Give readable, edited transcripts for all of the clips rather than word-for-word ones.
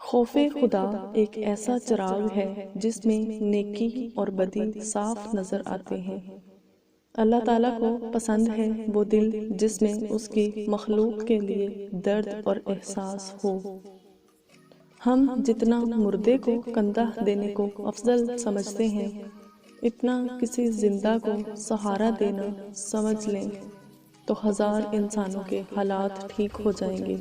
خوف خدا ایک ایسا چراغ ہے جس میں نیکی اور بدی صاف نظر آتے ہیں۔ اللہ تعالیٰ کو پسند ہے وہ دل جس میں اس کی مخلوق کے لیے درد اور احساس ہو۔ ہم جتنا مردے کو کندھا دینے کو افضل سمجھتے ہیں، اتنا کسی زندہ کو سہارا دینا سمجھ لیں تو ہزار انسانوں کے حالات ٹھیک ہو جائیں گے۔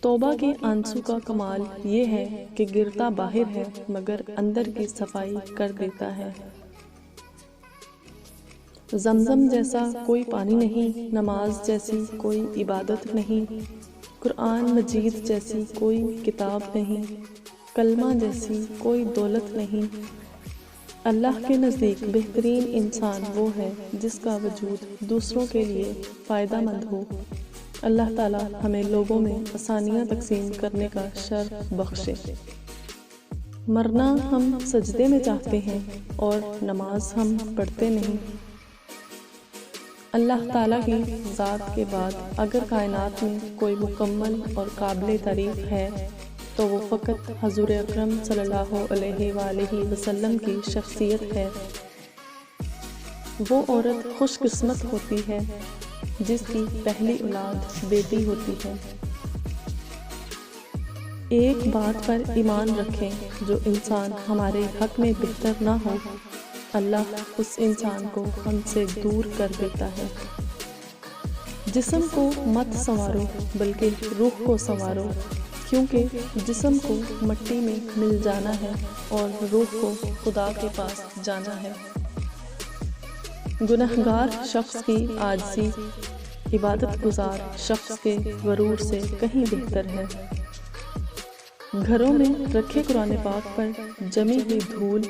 توبہ کے آنسو کا کمال یہ ہے کہ گرتا باہر ہے مگر اندر کی صفائی کر دیتا ہے۔ زمزم جیسا کوئی پانی نہیں، نماز جیسی کوئی عبادت نہیں، قرآن مجید جیسی کوئی کتاب نہیں، کلمہ جیسی کوئی دولت نہیں۔ اللہ کے نزدیک بہترین انسان وہ ہے جس کا وجود دوسروں کے لیے فائدہ مند ہو۔ اللہ تعالیٰ ہمیں لوگوں میں آسانیاں تقسیم کرنے کا شرف بخشے۔ مرنا ہم سجدے میں چاہتے ہیں اور نماز ہم پڑھتے نہیں۔ اللہ تعالیٰ کی ذات کے بعد اگر کائنات میں کوئی مکمل اور قابل تعریف ہے تو وہ فقط حضور اکرم صلی اللہ علیہ وآلہ وسلم کی شخصیت ہے۔ وہ عورت خوش قسمت ہوتی ہے جس کی پہلی اولاد بیٹی ہوتی ہے۔ ایک بات پر ایمان رکھیں، جو انسان ہمارے حق میں بہتر نہ ہو، اللہ اس انسان کو ہم سے دور کر دیتا ہے۔ جسم کو مت سنوارو بلکہ روح کو سنوارو، کیونکہ جسم کو مٹی میں مل جانا ہے اور روح کو خدا کے پاس جانا ہے۔ گنہگار شخص کی عاجزی عبادت گزار شخص کے غرور سے کہیں بہتر ہے۔ گھروں میں رکھے قرآن پاک پر جمی ہوئی دھول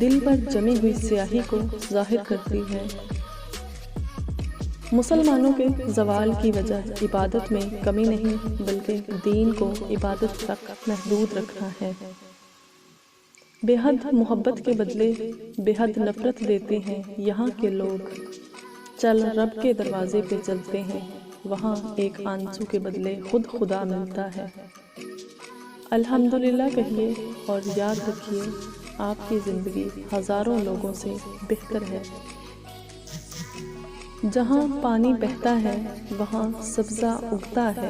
دل پر جمی ہوئی سیاہی کو ظاہر کرتی ہے۔ مسلمانوں کے زوال کی وجہ عبادت میں کمی نہیں بلکہ دین کو عبادت تک محدود رکھنا ہے۔ بے حد محبت کے بدلے بے حد نفرت دیتے ہیں یہاں کے لوگ۔ چل رب کے دروازے پہ چلتے ہیں، وہاں ایک آنسو کے بدلے خود خدا ملتا ہے۔ الحمدللہ کہیے اور یاد رکھیے آپ کی زندگی ہزاروں لوگوں سے بہتر ہے۔ جہاں پانی بہتا ہے وہاں سبزہ اگتا ہے،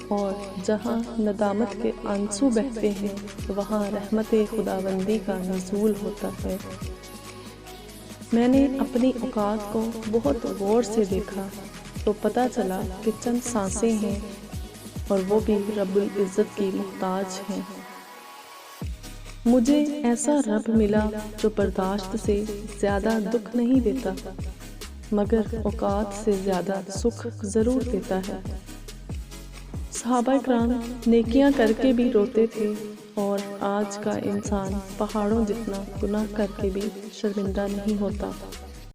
اور جہاں ندامت کے آنسو بہتے ہیں وہاں رحمت خداوندی کا نزول ہوتا ہے۔ میں نے اپنی اوقات کو بہت غور سے دیکھا تو پتہ چلا کہ چند سانسیں ہیں اور وہ بھی رب العزت کی محتاج ہیں۔ مجھے ایسا رب ملا جو برداشت سے زیادہ دکھ نہیں دیتا مگر اوقات سے زیادہ سکھ ضرور دیتا ہے۔ صحابہ کرام نیکیاں کر کے بھی روتے تھے اور آج کا انسان پہاڑوں جتنا گناہ کر کے بھی شرمندہ نہیں ہوتا۔